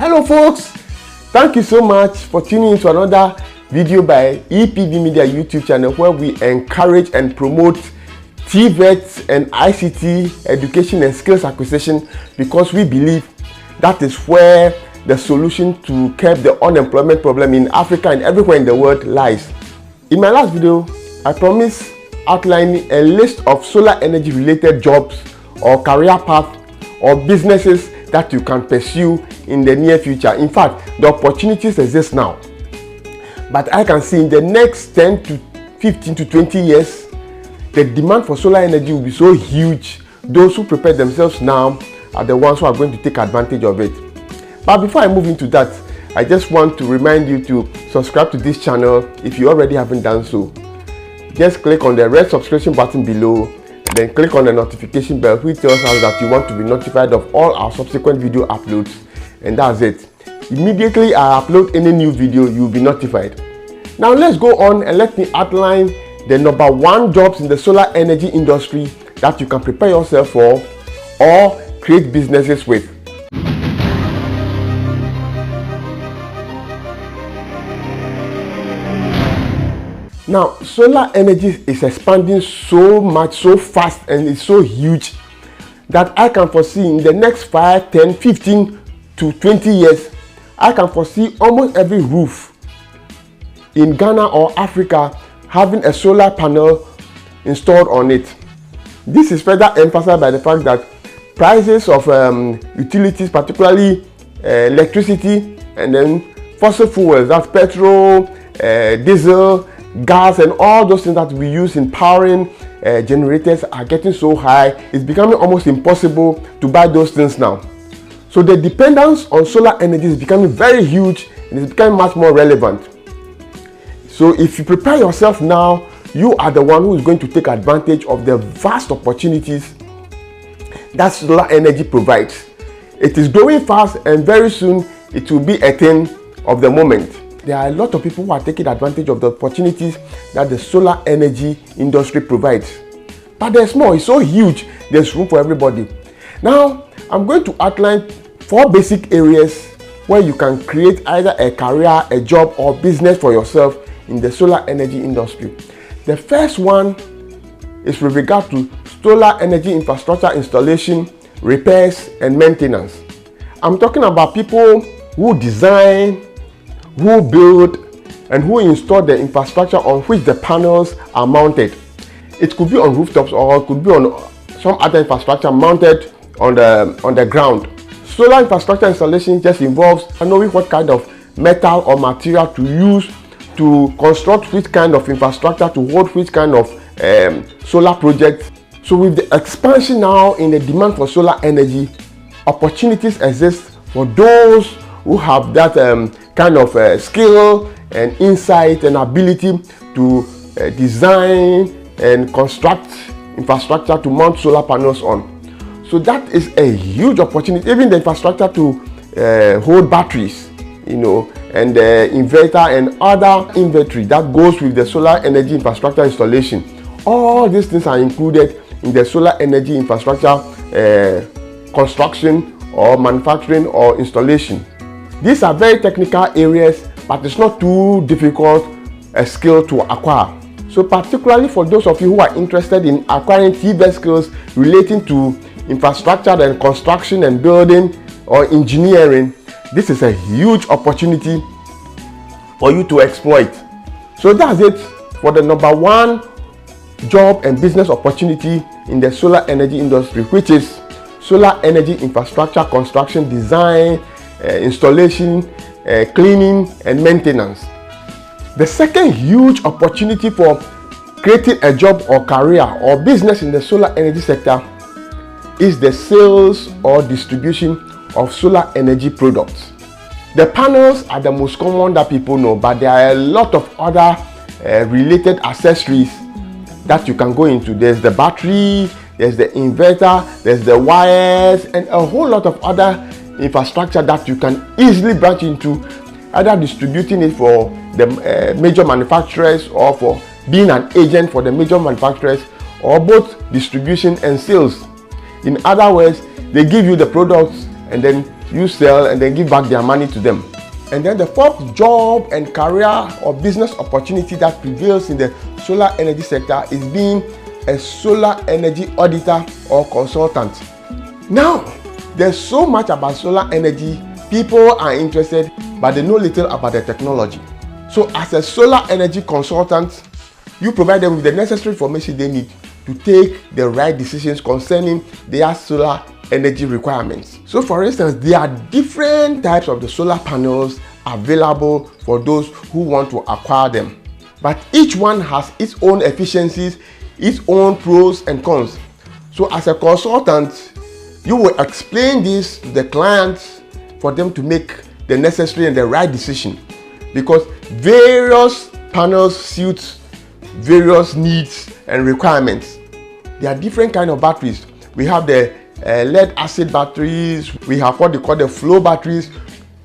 Hello folks, thank you so much for tuning into another video by EPV Media YouTube channel, where we encourage and promote TVET and ICT education and skills acquisition, because we believe that is where the solution to curb the unemployment problem in Africa and everywhere in the world lies. In my last video, I promised outlining a list of solar energy related jobs or career paths or businesses that you can pursue in the near future. In fact, the opportunities exist now, but I can see in the next 10 to 15 to 20 years, the demand for solar energy will be so huge. Those who prepare themselves now are the ones who are going to take advantage of it. But before I move into that, I just want to remind you to subscribe to this channel if you already haven't done so. Just click on the red subscription button below, and then click on the notification bell, which tells us that you want to be notified of all our subsequent video uploads, and that's it. Immediately I upload any new video, you'll be notified. Now let's go on and let me outline the number 1 jobs in the solar energy industry that you can prepare yourself for or create businesses with. Now, solar energy is expanding so much, so fast, and it's so huge that I can foresee in the next 5, 10, 15 to 20 years, I can foresee almost every roof in Ghana or Africa having a solar panel installed on it. This is further emphasized by the fact that prices of utilities, particularly electricity and then fossil fuels, that's petrol, diesel, gas, and all those things that we use in powering generators are getting so high, it's becoming almost impossible to buy those things now. So the dependence on solar energy is becoming very huge and it's becoming much more relevant. So if you prepare yourself now, you are the one who is going to take advantage of the vast opportunities that solar energy provides. It is growing fast, and very soon it will be a thing of the moment. There are a lot of people who are taking advantage of the opportunities that the solar energy industry provides. But there's more, it's so huge, there's room for everybody. Now, I'm going to outline 4 basic areas where you can create either a career, a job, or business for yourself in the solar energy industry. The first one is with regard to solar energy infrastructure installation, repairs, and maintenance. I'm talking about people who design, who build, and who install the infrastructure on which the panels are mounted. It could be on rooftops, or it could be on some other infrastructure mounted on the ground. Solar infrastructure installation just involves knowing what kind of metal or material to use to construct which kind of infrastructure to hold which kind of solar project. So with the expansion now in the demand for solar energy, opportunities exist for those who have that kind of skill and insight and ability to design and construct infrastructure to mount solar panels on. So that is a huge opportunity. Even the infrastructure to hold batteries, and the inverter and other inventory that goes with the solar energy infrastructure installation. All these things are included in the solar energy infrastructure construction or manufacturing or installation. These are very technical areas, but it's not too difficult a skill to acquire. So particularly for those of you who are interested in acquiring TVET skills relating to infrastructure and construction and building or engineering, this is a huge opportunity for you to exploit. So that's it for the number 1 job and business opportunity in the solar energy industry, which is solar energy infrastructure construction, design, installation, cleaning, and maintenance. The second huge opportunity for creating a job or career or business in the solar energy sector is the sales or distribution of solar energy products. The panels are the most common that people know, but there are a lot of other related accessories that you can go into. There's the battery, there's the inverter, there's the wires, and a whole lot of other infrastructure that you can easily branch into, either distributing it for the major manufacturers or for being an agent for the major manufacturers, or both distribution and sales. In other words, they give you the products and then you sell and then give back their money to them. And then the fourth job and career or business opportunity that prevails in the solar energy sector is being a solar energy auditor or consultant. Now, there's so much about solar energy, people are interested, but they know little about the technology. So as a solar energy consultant, you provide them with the necessary information they need to take the right decisions concerning their solar energy requirements. So for instance, there are different types of the solar panels available for those who want to acquire them. But each one has its own efficiencies, its own pros and cons. So as a consultant, you will explain this to the clients for them to make the necessary and the right decision, because various panels suit various needs and requirements. There are different kind of batteries. We have the lead acid batteries, we have what they call the flow batteries,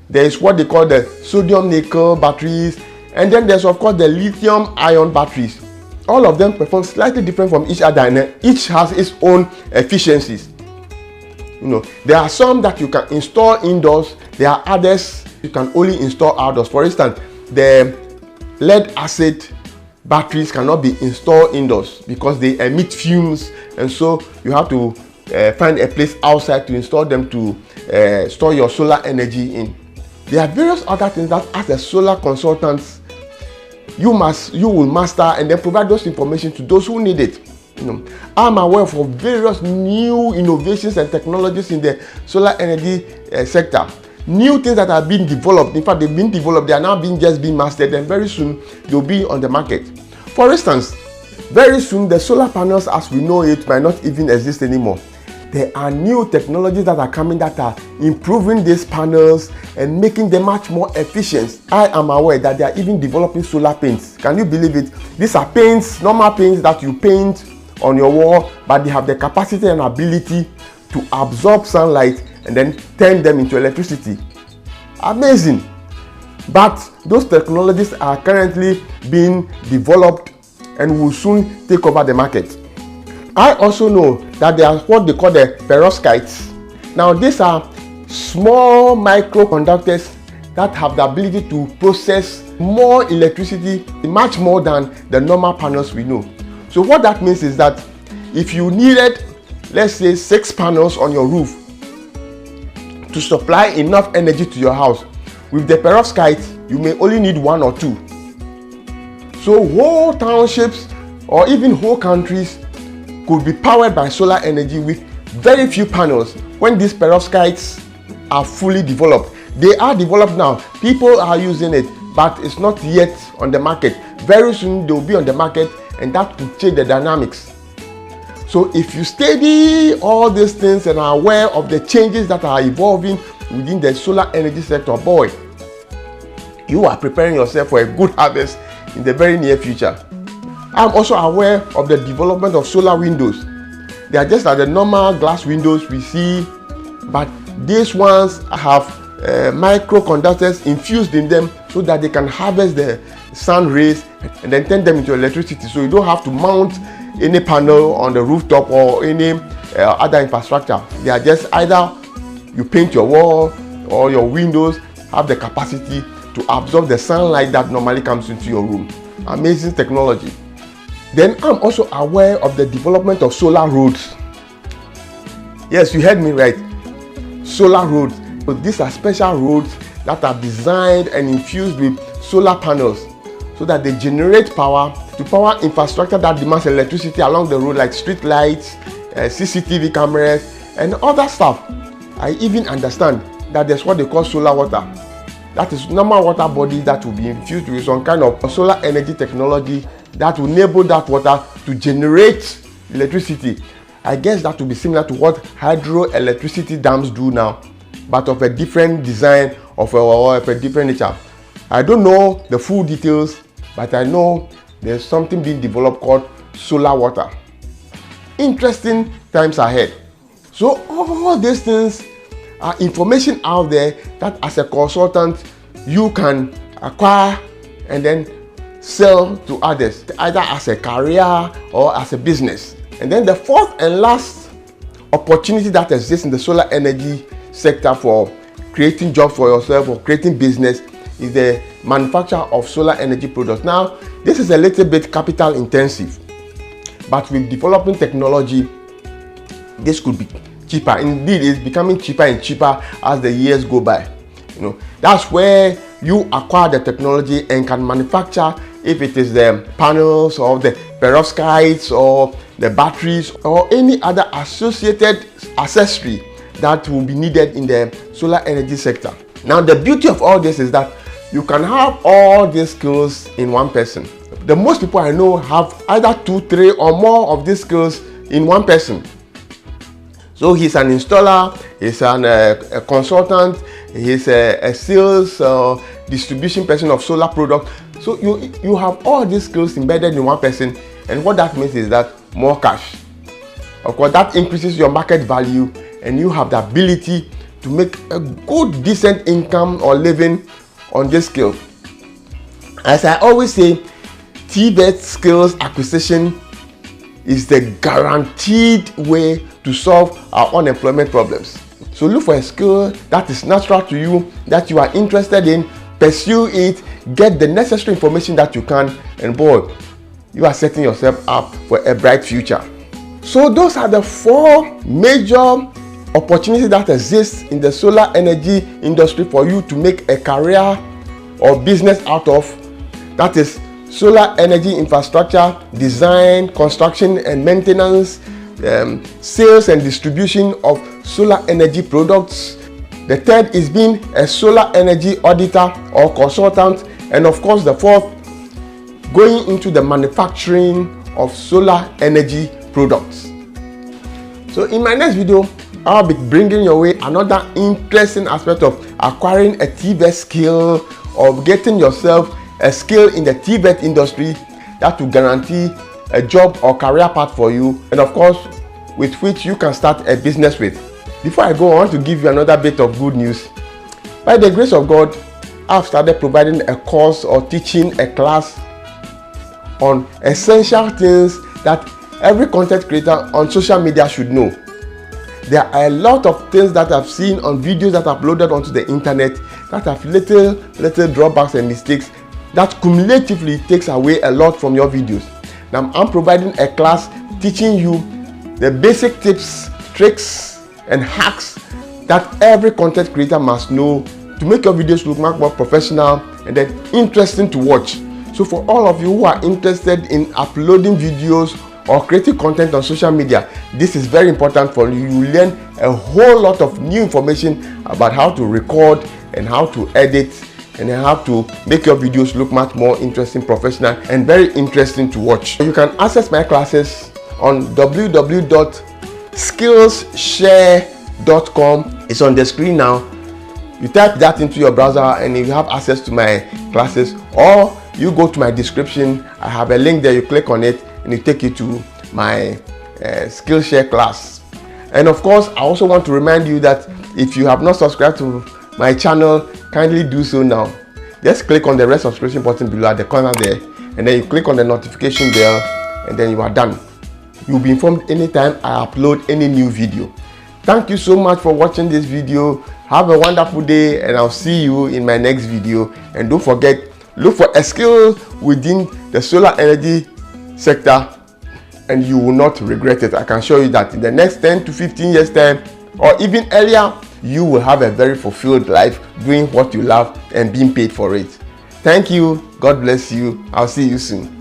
there is what they call the sodium nickel batteries, and then there's of course the lithium ion batteries. All of them perform slightly different from each other, and each has its own efficiencies. There are some that you can install indoors, there are others you can only install outdoors. For instance, the lead acid batteries cannot be installed indoors because they emit fumes, and so you have to find a place outside to install them to store your solar energy in. There are various other things that as a solar consultant you will master and then provide those information to those who need it. I'm aware of various new innovations and technologies in the solar energy sector. New things that are being developed. In fact, they've been developed, they are now being mastered, and very soon they'll be on the market. For instance, very soon the solar panels as we know it might not even exist anymore. There are new technologies that are coming that are improving these panels and making them much more efficient. I am aware that they are even developing solar paints. Can you believe it? These are paints, normal paints that you paint on your wall, but they have the capacity and ability to absorb sunlight and then turn them into electricity. Amazing! But those technologies are currently being developed and will soon take over the market. I also know that there are what they call the Perovskites. Now these are small microconductors that have the ability to process more electricity, much more than the normal panels we know. So what that means is that if you needed, let's say 6 panels on your roof to supply enough energy to your house, with the Perovskites you may only need 1 or 2. So whole townships or even whole countries could be powered by solar energy with very few panels when these Perovskites are fully developed. They are developed now, people are using it, but it's not yet on the market. Very soon they will be on the market, and that will change the dynamics. So if you study all these things and are aware of the changes that are evolving within the solar energy sector, boy, you are preparing yourself for a good harvest in the very near future. I'm also aware of the development of solar windows. They are just like the normal glass windows we see, but these ones have microconductors infused in them so that they can harvest the sun rays and then turn them into electricity. So you don't have to mount any panel on the rooftop or any other infrastructure. They are just either you paint your wall or your windows have the capacity to absorb the sunlight that normally comes into your room. Amazing technology. Then I'm also aware of the development of solar roads. Yes, you heard me right. Solar roads. So these are special roads that are designed and infused with solar panels so that they generate power to power infrastructure that demands electricity along the road, like street lights, CCTV cameras, and other stuff. I even understand that there's what they call solar water. That is normal water bodies that will be infused with some kind of solar energy technology that will enable that water to generate electricity. I guess that will be similar to what hydroelectricity dams do now, but of a different design of a different nature. I don't know the full details, but I know there's something being developed called solar water. Interesting times ahead. So all these things are information out there that as a consultant you can acquire and then sell to others, either as a career or as a business. And then the fourth and last opportunity that exists in the solar energy sector for creating jobs for yourself or creating business is the manufacture of solar energy products. Now, this is a little bit capital intensive, but with developing technology, this could be cheaper. Indeed, it's becoming cheaper and cheaper as the years go by. That's where you acquire the technology and can manufacture, if it is the panels or the Perovskites or the batteries or any other associated accessory that will be needed in the solar energy sector. Now, the beauty of all this is that you can have all these skills in one person. The most people I know have either 2, 3 or more of these skills in one person. So he's an installer, he's a consultant, he's a sales distribution person of solar products. So you have all these skills embedded in one person, and what that means is that more cash. Of course, that increases your market value, and you have the ability to make a good, decent income or living on this skill. As I always say, TVET skills acquisition is the guaranteed way to solve our unemployment problems. So look for a skill that is natural to you, that you are interested in, pursue it, get the necessary information that you can, and boy, you are setting yourself up for a bright future. So those are the 4 major opportunities that exist in the solar energy industry for you to make a career or business out of. That is solar energy infrastructure, design, construction and maintenance, sales and distribution of solar energy products. The third is being a solar energy auditor or consultant, and of course the 4th, going into the manufacturing of solar energy products. So in my next video, I'll be bringing your way another interesting aspect of acquiring a TVET skill, or getting yourself a skill in the TVET industry that will guarantee a job or career path for you, and of course with which you can start a business with. Before I go, I want to give you another bit of good news. By the grace of God, I've started providing a course or teaching a class on essential things that every content creator on social media should know. There are a lot of things that I've seen on videos that are uploaded onto the internet that have little drawbacks and mistakes that cumulatively takes away a lot from your videos. Now I'm providing a class teaching you the basic tips, tricks and hacks that every content creator must know to make your videos look much more professional and then interesting to watch. So for all of you who are interested in uploading videos or creating content on social media, this is very important for you. You learn a whole lot of new information about how to record and how to edit and how to make your videos look much more interesting, professional and very interesting to watch. You can access my classes on www.skillshare.com. It's on the screen now. You type that into your browser and you have access to my classes, or you go to my description. I have a link there. You click on it and it take you to my Skillshare class. And of course, I also want to remind you that if you have not subscribed to my channel, kindly do so now. Just click on the red subscription button below at the corner there, and then you click on the notification bell, and then you are done. You'll be informed anytime I upload any new video. Thank you so much for watching this video. Have a wonderful day, and I'll see you in my next video. And don't forget, look for a skill within the solar energy sector and you will not regret it. I can show you that in the next 10 to 15 years time, or even earlier, you will have a very fulfilled life doing what you love and being paid for it. Thank you. God bless you. I'll see you soon.